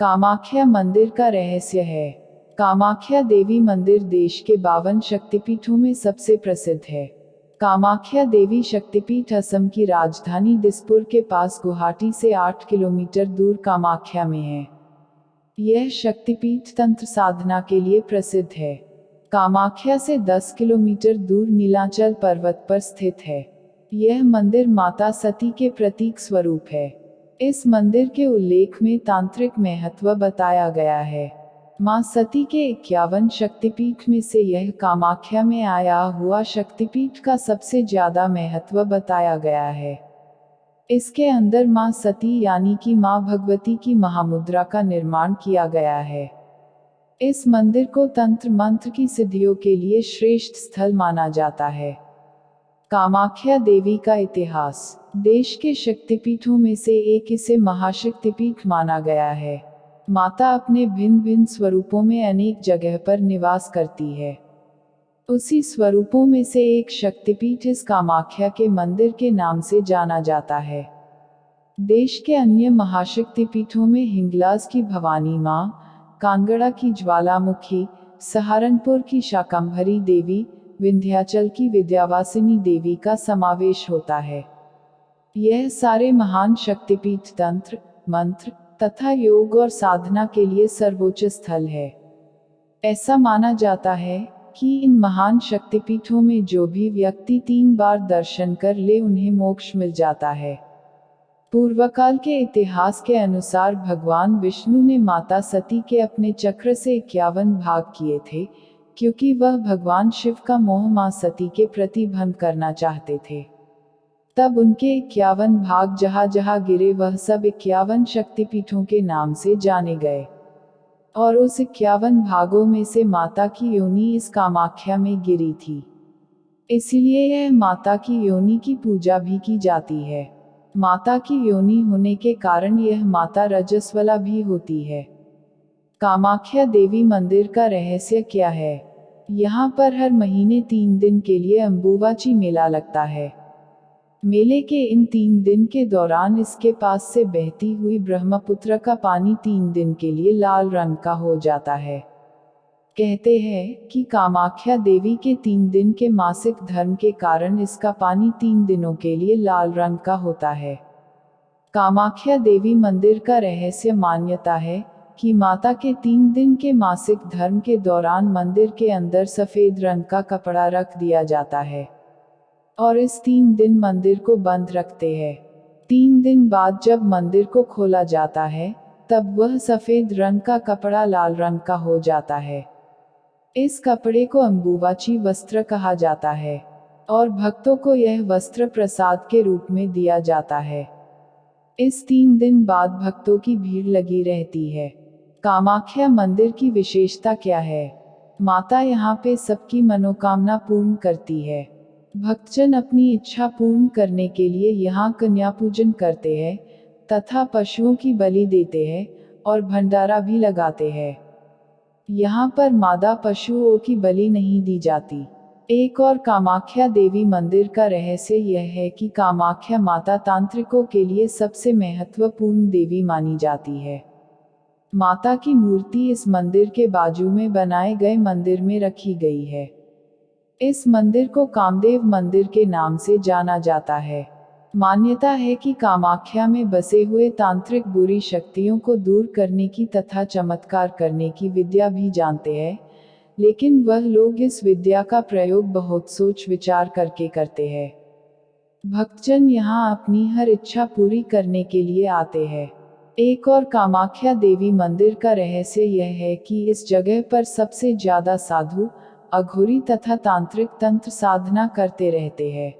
कामाख्या मंदिर का रहस्य है। कामाख्या देवी मंदिर देश के 52 शक्तिपीठों में सबसे प्रसिद्ध है। कामाख्या देवी शक्तिपीठ असम की राजधानी दिसपुर के पास गुवाहाटी से 8 किलोमीटर दूर कामाख्या में है। यह शक्तिपीठ तंत्र साधना के लिए प्रसिद्ध है। कामाख्या से 10 किलोमीटर दूर नीलांचल पर्वत पर स्थित है। यह मंदिर माता सती के प्रतीक स्वरूप है। इस मंदिर के उल्लेख में तांत्रिक महत्व बताया गया है। मां सती के 51 शक्तिपीठ में से यह कामाख्या में आया हुआ शक्तिपीठ का सबसे ज्यादा महत्व बताया गया है। इसके अंदर मां सती यानी कि मां भगवती की महामुद्रा का निर्माण किया गया है। इस मंदिर को तंत्र मंत्र की सिद्धियों के लिए श्रेष्ठ स्थल माना जाता है। कामाख्या देवी का इतिहास। देश के शक्तिपीठों में से एक इसे महाशक्तिपीठ माना गया है। माता अपने भिन्न भिन्न स्वरूपों में अनेक जगह पर निवास करती है। उसी स्वरूपों में से एक शक्तिपीठ इस कामाख्या के मंदिर के नाम से जाना जाता है। देश के अन्य महाशक्तिपीठों में हिंगलाज की भवानी मां, कांगड़ा की ज्वालामुखी, सहारनपुर की शाकंभरी देवी, विंध्याचल की विद्यावासिनी देवी का समावेश होता है। यह सारे महान शक्तिपीठ तंत्र, मंत्र तथा योग और साधना के लिए सर्वोच्च स्थल है। ऐसा माना जाता है कि इन महान शक्तिपीठों में जो भी व्यक्ति 3 बार दर्शन कर ले उन्हें मोक्ष मिल जाता है। पूर्वकाल के इतिहास के अनुसार भगवान विष्णु ने माता सती के अपने चक्र से 51 भाग किए थे, क्योंकि वह भगवान शिव का मोह मां सती के प्रति भंग करना चाहते थे। तब उनके 51 भाग जहाँ जहाँ गिरे वह सब 51 शक्तिपीठों के नाम से जाने गए। और उस 51 भागों में से माता की योनि इस कामाख्या में गिरी थी। इसलिए यह माता की योनि की पूजा भी की जाती है। माता की योनि होने के कारण यह माता रजस्वला भी होती है। कामाख्या देवी मंदिर का रहस्य क्या है? यहाँ पर हर महीने 3 दिन के लिए अम्बुबाची मेला लगता है। मेले के इन 3 दिन के दौरान इसके पास से बहती हुई ब्रह्मपुत्र का पानी 3 दिन के लिए लाल रंग का हो जाता है। कहते हैं कि कामाख्या देवी के 3 दिन के मासिक धर्म के कारण इसका पानी 3 दिनों के लिए लाल रंग का होता है। कामाख्या देवी मंदिर का रहस्य मान्यता है कि माता के 3 दिन के मासिक धर्म के दौरान मंदिर के अंदर सफेद रंग का कपड़ा रख दिया जाता है और इस 3 दिन मंदिर को बंद रखते हैं। 3 दिन बाद जब मंदिर को खोला जाता है तब वह सफेद रंग का कपड़ा लाल रंग का हो जाता है। इस कपड़े को अम्बुबाची वस्त्र कहा जाता है और भक्तों को यह वस्त्र प्रसाद के रूप में दिया जाता है। इस 3 दिन बाद भक्तों की भीड़ लगी रहती है। कामाख्या मंदिर की विशेषता क्या है? माता यहाँ पे सबकी मनोकामना पूर्ण करती है। भक्तजन अपनी इच्छा पूर्ण करने के लिए यहाँ कन्या पूजन करते हैं तथा पशुओं की बलि देते हैं और भंडारा भी लगाते हैं। यहाँ पर मादा पशुओं की बलि नहीं दी जाती। एक और कामाख्या देवी मंदिर का रहस्य यह है कि कामाख्या माता तांत्रिकों के लिए सबसे महत्वपूर्ण देवी मानी जाती है। माता की मूर्ति इस मंदिर के बाजू में बनाए गए मंदिर में रखी गई है। इस मंदिर को कामदेव मंदिर के नाम से जाना जाता है। मान्यता है कि कामाख्या में बसे हुए तांत्रिक बुरी शक्तियों को दूर करने की तथा चमत्कार करने की विद्या भी जानते हैं, लेकिन वह लोग इस विद्या का प्रयोग बहुत सोच विचार करके करते हैं। भक्तजन यहाँ अपनी हर इच्छा पूरी करने के लिए आते हैं। एक और कामाख्या देवी मंदिर का रहस्य यह है कि इस जगह पर सबसे ज्यादा साधु, अघोरी तथा तांत्रिक तंत्र साधना करते रहते हैं।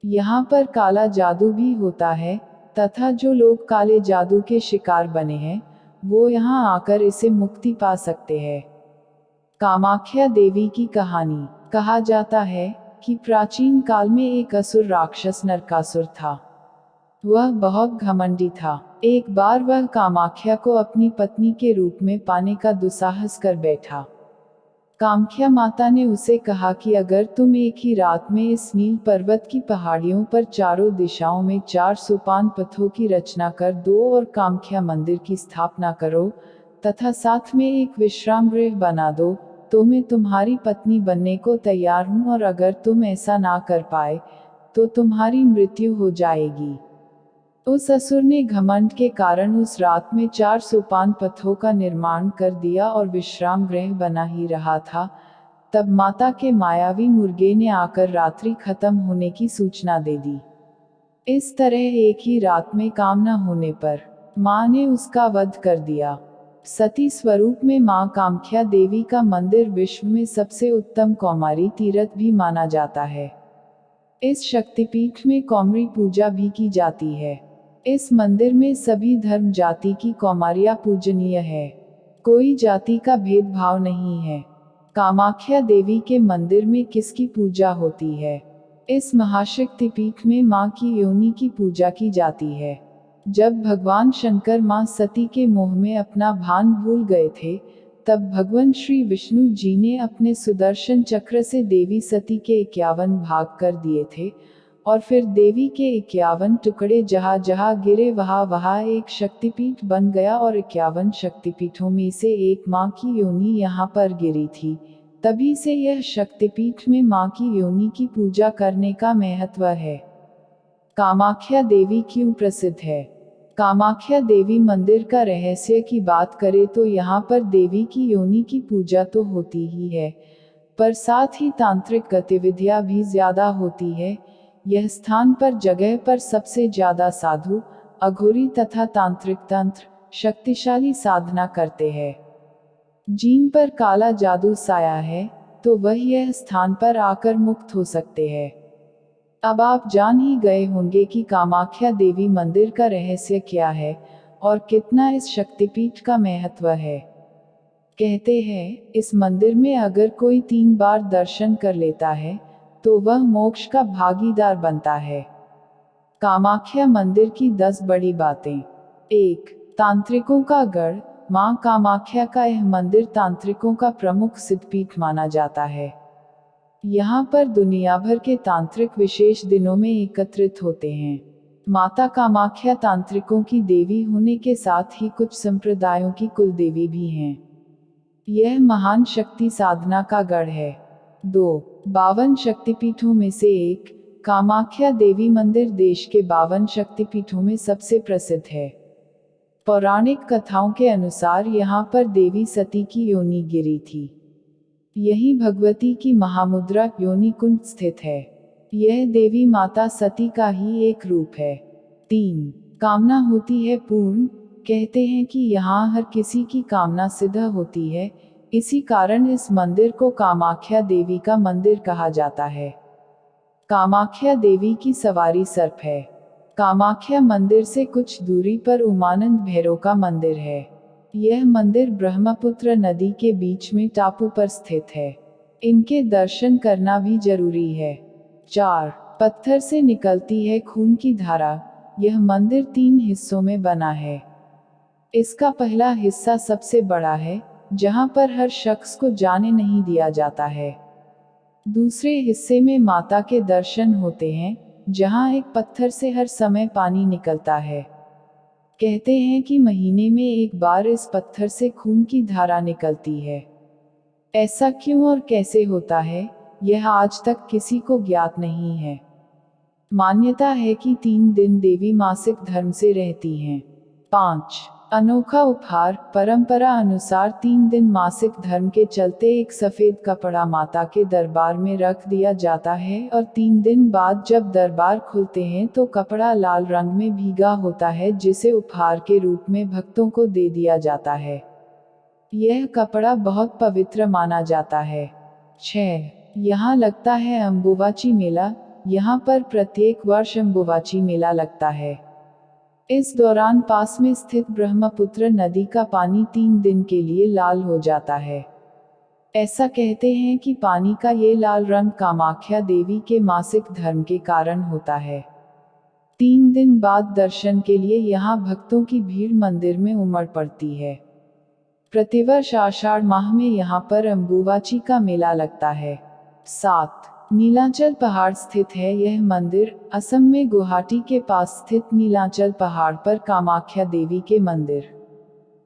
यहाँ पर काला जादू भी होता है तथा जो लोग काले जादू के शिकार बने हैं वो यहाँ आकर इसे मुक्ति पा सकते हैं। कामाख्या देवी की कहानी। कहा जाता है कि प्राचीन काल में एक असुर राक्षस नरकासुर था। वह बहुत घमंडी था। एक बार वह कामाख्या को अपनी पत्नी के रूप में पाने का दुस्साहस कर बैठा। कामाख्या माता ने उसे कहा कि अगर तुम एक ही रात में इस नील पर्वत की पहाड़ियों पर चारों दिशाओं में 4 सोपान पथों की रचना कर दो और कामाख्या मंदिर की स्थापना करो तथा साथ में एक विश्राम गृह बना दो, तो मैं तुम्हारी पत्नी बनने को तैयार हूँ, और अगर तुम ऐसा ना कर पाए तो तुम्हारी मृत्यु हो जाएगी। उस असुर ने घमंड के कारण उस रात में 4 सोपान पथों का निर्माण कर दिया और विश्राम गृह बना ही रहा था। तब माता के मायावी मुर्गे ने आकर रात्रि खत्म होने की सूचना दे दी। इस तरह एक ही रात में काम न होने पर माँ ने उसका वध कर दिया। सती स्वरूप में माँ कामाख्या देवी का मंदिर विश्व में सबसे उत्तम कौमारी तीर्थ भी माना जाता है। इस शक्तिपीठ में कौमारी पूजा भी की जाती है। इस मंदिर में सभी धर्म जाति की कौमारियाँ पूजनीय है। कोई जाति का भेदभाव नहीं है। कामाख्या देवी के मंदिर में किसकी पूजा होती है? इस महाशक्तिपीठ में माँ की योनि की पूजा की जाती है। जब भगवान शंकर माँ सती के मोह में अपना भान भूल गए थे, तब भगवान श्री विष्णु जी ने अपने सुदर्शन चक्र से देवी सती के 51 भाग कर दिए थे, और फिर देवी के 51 टुकड़े जहाँ जहाँ गिरे वहाँ वहाँ एक शक्तिपीठ बन गया, और 51 शक्तिपीठों में से एक माँ की योनि यहाँ पर गिरी थी। तभी से यह शक्तिपीठ में माँ की योनि की पूजा करने का महत्व है। कामाख्या देवी क्यों प्रसिद्ध है? कामाख्या देवी मंदिर का रहस्य की बात करें तो यहाँ पर देवी की योनि की पूजा तो होती ही है, पर साथ ही तांत्रिक गतिविधियाँ भी ज्यादा होती है। यह स्थान पर जगह पर सबसे ज्यादा साधु, अघोरी तथा तांत्रिक तंत्र शक्तिशाली साधना करते हैं। जिन पर काला जादू साया है, तो वह यह स्थान पर आकर मुक्त हो सकते हैं। अब आप जान ही गए होंगे कि कामाख्या देवी मंदिर का रहस्य क्या है और कितना इस शक्तिपीठ का महत्व है। कहते हैं, इस मंदिर में अगर कोई 3 बार दर्शन कर लेता है, तो वह मोक्ष का भागीदार बनता है। कामाख्या मंदिर की 10 बड़ी बातें। 1. तांत्रिकों का गढ़। मां कामाख्या का यह मंदिर तांत्रिकों का प्रमुख सिद्धपीठ माना जाता है। यहाँ पर दुनिया भर के तांत्रिक विशेष दिनों में एकत्रित होते हैं। माता कामाख्या तांत्रिकों की देवी होने के साथ ही कुछ संप्रदायों की कुल देवी भी हैं। यह महान शक्ति साधना का गढ़ है। 2. 52 शक्तिपीठों में से एक, कामाख्या देवी मंदिर देश के 52 शक्तिपीठों में सबसे प्रसिद्ध है। पौराणिक कथाओं के अनुसार यहाँ पर देवी सती की योनि गिरी थी। यही भगवती की महामुद्रा योनि कुंड स्थित है। यह देवी माता सती का ही एक रूप है। 3. कामना होती है पूर्ण। कहते हैं कि यहाँ हर किसी की कामना सिद्ध होती है, इसी कारण इस मंदिर को कामाख्या देवी का मंदिर कहा जाता है। कामाख्या देवी की सवारी सर्प है। कामाख्या मंदिर से कुछ दूरी पर उमानंद भैरव का मंदिर है। यह मंदिर ब्रह्मपुत्र नदी के बीच में टापू पर स्थित है। इनके दर्शन करना भी जरूरी है। 4. पत्थर से निकलती है खून की धारा। यह मंदिर 3 हिस्सों में बना है। इसका पहला हिस्सा सबसे बड़ा है, जहां पर हर शख्स को जाने नहीं दिया जाता है। दूसरे हिस्से में माता के दर्शन होते हैं, जहां एक पत्थर से हर समय पानी निकलता है। कहते हैं कि महीने में एक बार इस पत्थर से खून की धारा निकलती है। ऐसा क्यों और कैसे होता है, यह आज तक किसी को ज्ञात नहीं है। मान्यता है कि 3 दिन देवी मासिक धर्म से रहती हैं। 5. अनोखा उपहार। परंपरा अनुसार 3 दिन मासिक धर्म के चलते एक सफेद कपड़ा माता के दरबार में रख दिया जाता है, और 3 दिन बाद जब दरबार खुलते हैं तो कपड़ा लाल रंग में भीगा होता है, जिसे उपहार के रूप में भक्तों को दे दिया जाता है। यह कपड़ा बहुत पवित्र माना जाता है। 6. यहाँ लगता है अम्बुबाची मेला। यहाँ पर प्रत्येक वर्ष अम्बुबाची मेला लगता है। इस दौरान पास में स्थित ब्रह्मपुत्र नदी का पानी 3 दिन के लिए लाल हो जाता है। ऐसा कहते हैं कि पानी का ये लाल रंग कामाख्या देवी के मासिक धर्म के कारण होता है। 3 दिन बाद दर्शन के लिए यहाँ भक्तों की भीड़ मंदिर में उमड़ पड़ती है। प्रतिवर्ष आषाढ़ माह में यहाँ पर अम्बुवाची का मेला लगता है। 7. नीलांचल पहाड़ स्थित है यह मंदिर, असम में गुवाहाटी के पास स्थित नीलांचल पहाड़ पर कामाख्या देवी के मंदिर।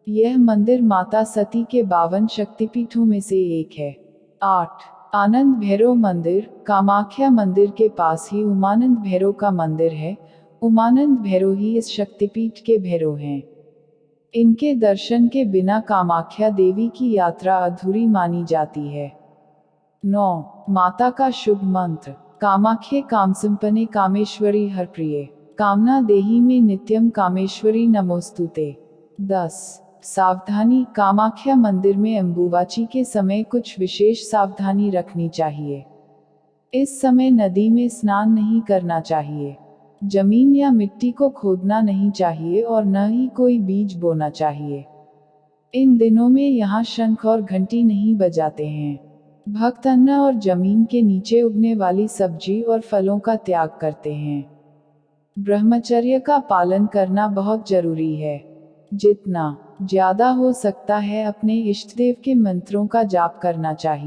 यह मंदिर माता सती के 52 शक्तिपीठों में से एक है। 8. आनंद भैरव मंदिर, कामाख्या मंदिर के पास ही उमानंद भैरव का मंदिर है। उमानंद भैरव ही इस शक्तिपीठ के भैरव हैं। इनके दर्शन के बिना कामाख्या देवी की यात्रा अधूरी मानी जाती है। 9. माता का शुभ मंत्र, कामाख्ये कामसंपन्ने कामेश्वरी हरप्रिये, कामना देहि में नित्यम कामेश्वरी नमोस्तुते। 10. सावधानी, कामाख्या मंदिर में अम्बुवाची के समय कुछ विशेष सावधानी रखनी चाहिए। इस समय नदी में स्नान नहीं करना चाहिए, जमीन या मिट्टी को खोदना नहीं चाहिए और न ही कोई बीज बोना चाहिए। इन दिनों में यहाँ शंख और घंटी नहीं बजाते हैं। भक्त अन्न और जमीन के नीचे उगने वाली सब्जी और फलों का त्याग करते हैं। ब्रह्मचर्य का पालन करना बहुत जरूरी है। जितना ज्यादा हो सकता है अपने इष्टदेव के मंत्रों का जाप करना चाहिए।